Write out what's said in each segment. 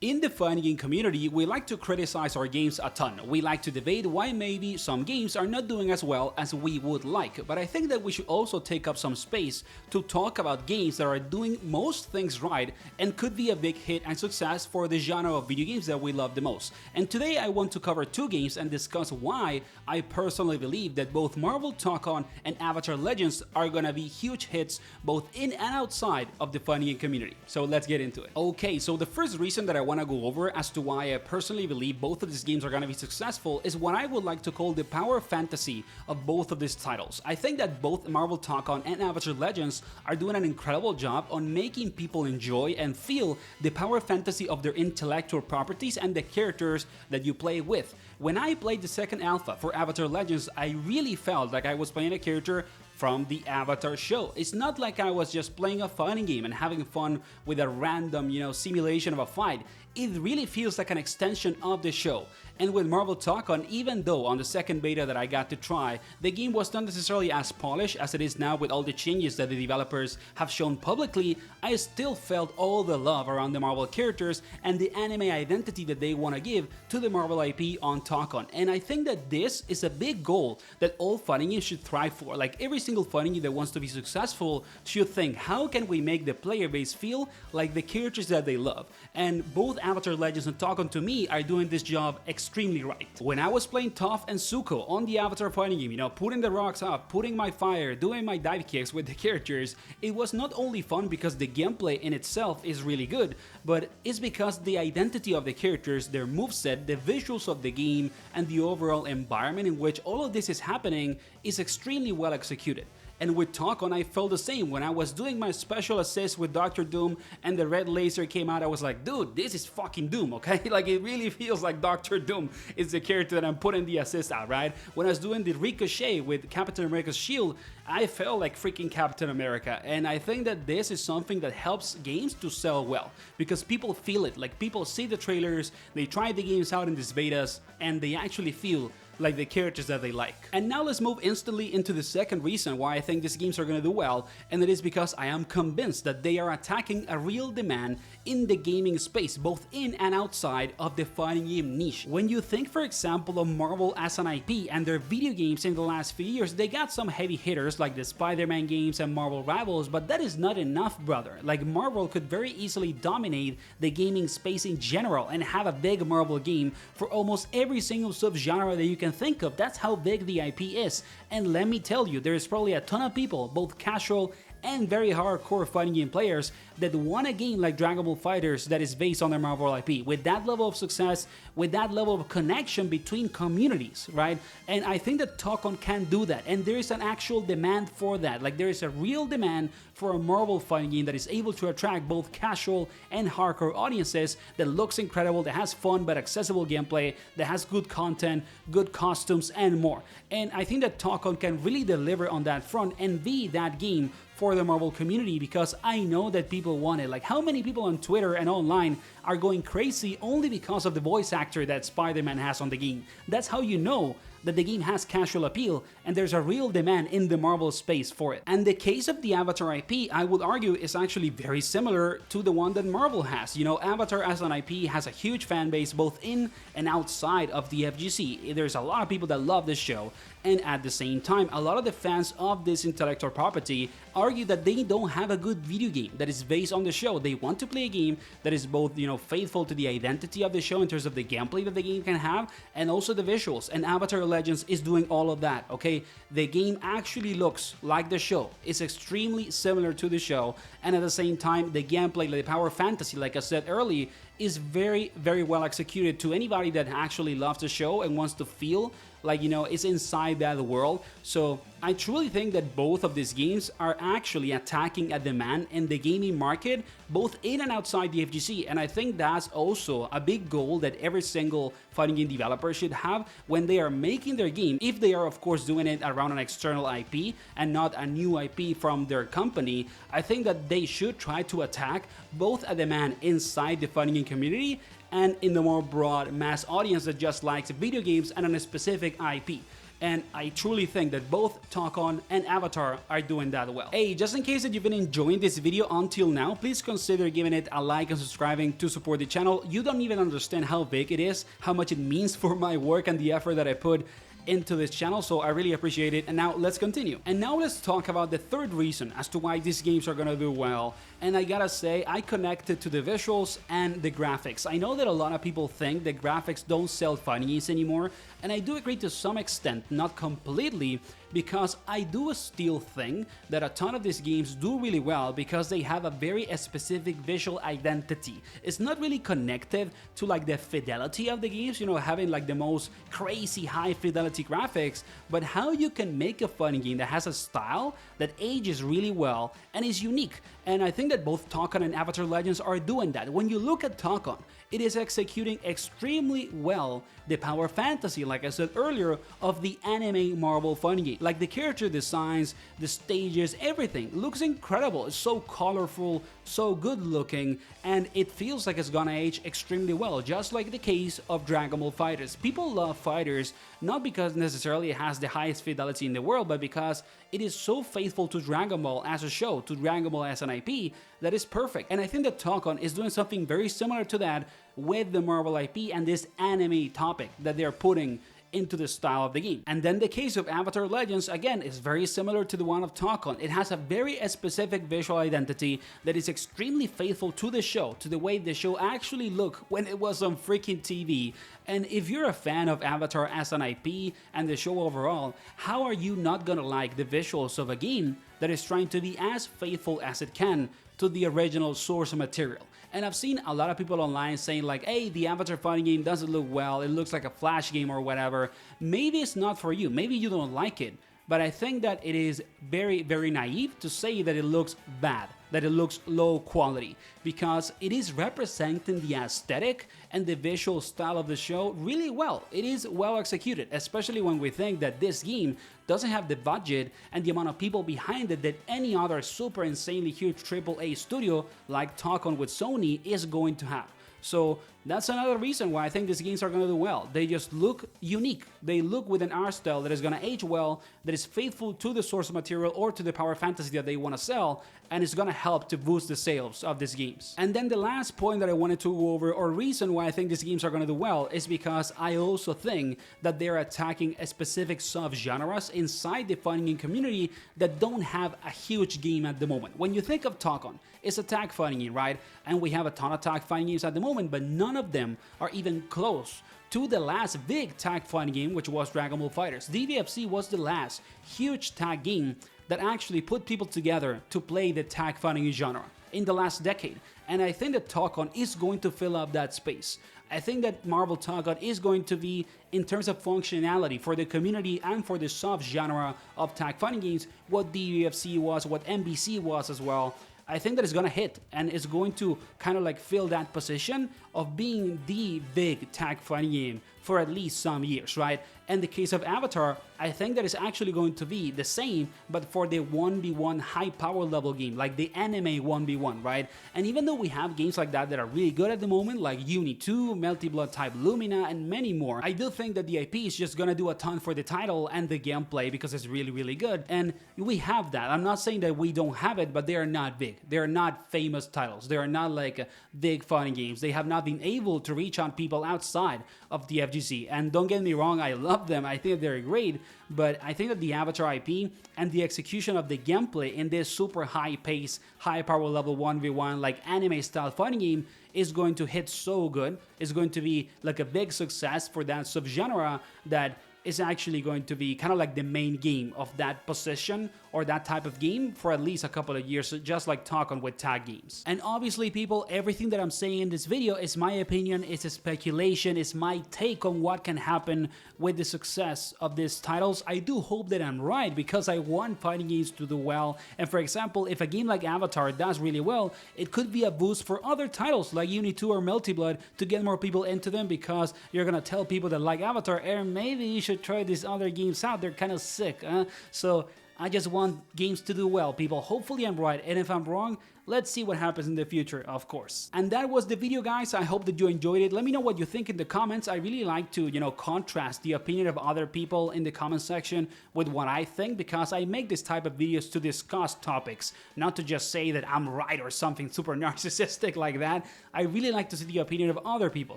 In the fighting game community, we like to criticize our games a ton. We like to debate why maybe some games are not doing as well as we would like, but I think that we should also take up some space to talk about games that are doing most things right and could be a big hit and success for the genre of video games that we love the most. And today I want to cover two games and discuss why I personally believe that both Marvel Tōkon and Avatar Legends are gonna be huge hits both in and outside of the fighting game community. So let's get into it. Okay, so the first reason that I want to go over as to why I personally believe both of these games are going to be successful is what I would like to call the power fantasy of both of these titles. I think that both Marvel Tōkon and Avatar Legends are doing an incredible job on making people enjoy and feel the power fantasy of their intellectual properties and the characters that you play with. When I played the second alpha for Avatar Legends, I really felt like I was playing a character from the Avatar show. It's not like I was just playing a fighting game and having fun with a random, simulation of a fight. It really feels like an extension of the show. And with Marvel Tōkon, even though on the second beta that I got to try, the game was not necessarily as polished as it is now with all the changes that the developers have shown publicly, I still felt all the love around the Marvel characters and the anime identity that they want to give to the Marvel IP on Tōkon. And I think that this is a big goal that all fighting games should thrive for. Like every single fighting game that wants to be successful should think, how can we make the player base feel like the characters that they love? And both Avatar Legends and Tōkon to me are doing this job extremely right. When I was playing Toph and Zuko on the Avatar fighting game, putting the rocks up, putting my fire, doing my dive kicks with the characters, it was not only fun because the gameplay in itself is really good, but it's because the identity of the characters, their moveset, the visuals of the game, and the overall environment in which all of this is happening is extremely well executed. And with Tōkon, I felt the same. When I was doing my special assist with Dr. Doom and the red laser came out, I was like, dude, this is fucking Doom, okay? Like, it really feels like Dr. Doom is the character that I'm putting the assist out, right? When I was doing the ricochet with Captain America's shield, I felt like freaking Captain America. And I think that this is something that helps games to sell well, because people feel it. Like, people see the trailers, they try the games out in these betas, and they actually feel like the characters that they like. And now let's move instantly into the second reason why I think these games are gonna do well, and it is because I am convinced that they are attacking a real demand in the gaming space, both in and outside of the fighting game niche. When you think, for example, of Marvel as an IP and their video games in the last few years, they got some heavy hitters like the Spider-Man games and Marvel Rivals, but that is not enough, brother. Like, Marvel could very easily dominate the gaming space in general and have a big Marvel game for almost every single subgenre that you can think of. That's how big the IP is. And let me tell you, there is probably a ton of people, both casual and very hardcore fighting game players, that want a game like Dragon Ball FighterZ that is based on their Marvel IP, with that level of success, with that level of connection between communities, right? And I think that Tōkon can do that, and there is an actual demand for that. Like, there is a real demand for a Marvel fighting game that is able to attract both casual and hardcore audiences, that looks incredible, that has fun but accessible gameplay, that has good content, good costumes, and more. And I think that Tōkon can really deliver on that front and be that game for the Marvel community, because I know that people want it. Like, how many people on Twitter and online are going crazy only because of the voice actor that Spider-Man has on the game? That's how you know that the game has casual appeal and there's a real demand in the Marvel space for it. And the case of the Avatar IP, I would argue, is actually very similar to the one that Marvel has. Avatar as an IP has a huge fan base both in and outside of the FGC. There's a lot of people that love this show, and at the same time, a lot of the fans of this intellectual property argue that they don't have a good video game that is based on the show. They want to play a game that is both, faithful to the identity of the show in terms of the gameplay that the game can have, and also the visuals. And Avatar Legends is doing all of that, okay? The game actually looks like the show. It's extremely similar to the show, and at the same time, the gameplay, the power fantasy, like I said earlier, is very, very well executed to anybody that actually loves the show and wants to feel like, it's inside that world. So I truly think that both of these games are actually attacking a demand in the gaming market, both in and outside the FGC. And I think that's also a big goal that every single fighting game developer should have when they are making their game, if they are of course doing it around an external IP and not a new IP from their company. I think that they should try to attack both a demand inside the fighting game community and in the more broad mass audience that just likes video games and a specific IP. and I truly think that both Tōkon and Avatar are doing that well. Hey, just in case that you've been enjoying this video until now, please consider giving it a like and subscribing to support the channel. You don't even understand how big it is, how much it means for my work and the effort that I put into this channel, so I really appreciate it. And now let's continue. And now let's talk about the third reason as to why these games are gonna do well. And I gotta say, I connected to the visuals and the graphics. I know that a lot of people think that graphics don't sell fighting games anymore, and I do agree to some extent, not completely, because I do still think that a ton of these games do really well because they have a very specific visual identity. It's not really connected to like the fidelity of the games, you know, having like the most crazy high fidelity graphics, but how you can make a fighting game that has a style that ages really well and is unique. And I think that both Tōkon and Avatar Legends are doing that. When you look at Tōkon, it is executing extremely well the power fantasy, like I said earlier, of the anime Marvel fighting game. Like the character designs, the stages, everything looks incredible. It's so colorful, so good looking, and it feels like it's gonna age extremely well, just like the case of Dragon Ball FighterZ. People love FighterZ not because necessarily it has the highest fidelity in the world, but because it is so faithful to Dragon Ball as a show, to Dragon Ball as an IP, that is perfect. And I think that Tōkon is doing something very similar to that with the Marvel IP and this anime topic that they're putting into the style of the game. And then the case of Avatar Legends, again, is very similar to the one of Tōkon. It has a very specific visual identity that is extremely faithful to the show, to the way the show actually looked when it was on freaking TV. And if you're a fan of Avatar as an IP and the show overall, how are you not gonna like the visuals of a game that is trying to be as faithful as it can to the original source material? And I've seen a lot of people online saying like, hey, the Avatar fighting game doesn't look well, it looks like a Flash game or whatever. Maybe it's not for you, maybe you don't like it, but I think that it is very, very naive to say that it looks bad, that it looks low quality, because it is representing the aesthetic and the visual style of the show really well. It is well executed, especially when we think that this game doesn't have the budget and the amount of people behind it that any other super insanely huge AAA studio like Tōkon with Sony is going to have. So that's another reason why I think these games are going to do well. They just look unique. They look with an art style that is going to age well, that is faithful to the source material or to the power fantasy that they want to sell, and it's going to help to boost the sales of these games. And then the last point that I wanted to go over, or reason why I think these games are going to do well, is because I also think that they're attacking a specific sub-genres inside the fighting game community that don't have a huge game at the moment. When you think of Tōkon, it's a tag fighting game, right? And we have a ton of tag fighting games at the moment, but none of them are even close to the last big tag fighting game, which was Dragon Ball FighterZ. DBFZ was the last huge tag game that actually put people together to play the tag fighting genre in the last decade. And I think that Tōkon is going to fill up that space. I think that Marvel Tōkon is going to be, in terms of functionality for the community and for the sub-genre of tag fighting games, what DBFZ was, what MBC was as well. I think that it's gonna hit and it's going to kind of like fill that position of being the big tag fighting game for at least some years, right? In the case of Avatar, I think that it's actually going to be the same, but for the 1v1 high power level game, like the anime 1v1, right? And even though we have games like that that are really good at the moment, like Uni 2, Melty Blood Type Lumina, and many more, I do think that the IP is just gonna do a ton for the title and the gameplay because it's really, really good. And we have that. I'm not saying that we don't have it, but they are not big. They are not famous titles. They are not like big fighting games. They have not been able to reach on people outside of the FGC. And don't get me wrong, I love them. I think they're great, but I think that the Avatar IP and the execution of the gameplay in this super high pace, high power level 1v1 like anime style fighting game is going to hit so good. It's going to be like a big success for that subgenre that is actually going to be kind of like the main game of that position or that type of game for at least a couple of years, just like Tōkon with tag games. And obviously, people, everything that I'm saying in this video is my opinion, it's a speculation, it's my take on what can happen with the success of these titles. I do hope that I'm right because I want fighting games to do well. And for example, if a game like Avatar does really well, it could be a boost for other titles like Uni 2 or Melty Blood to get more people into them because you're gonna tell people that like Avatar, maybe you should try these other games out, they're kind of sick. So I just want games to do well, people. Hopefully I'm right, and if I'm wrong, let's see what happens in the future, of course. And that was the video, guys. I hope that you enjoyed it. Let me know what you think in the comments. I really like to, contrast the opinion of other people in the comment section with what I think, because I make this type of videos to discuss topics, not to just say that I'm right or something super narcissistic like that. I really like to see the opinion of other people.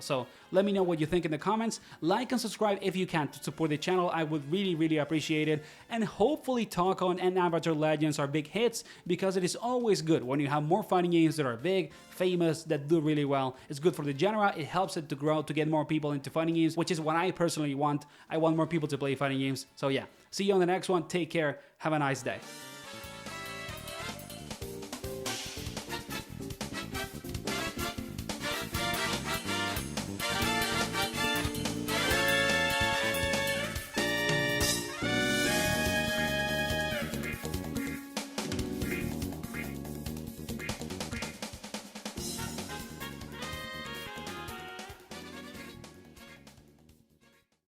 So let me know what you think in the comments. Like and subscribe if you can to support the channel. I would really, really appreciate it. And hopefully Tōkon and Avatar Legends are big hits, because it is always good when you have more fighting games that are big, famous, that do really well. It's good for the genre. It helps it to grow, to get more people into fighting games, which is what I personally want. I want more people to play fighting games. So yeah, see you on the next one. Take care. Have a nice day.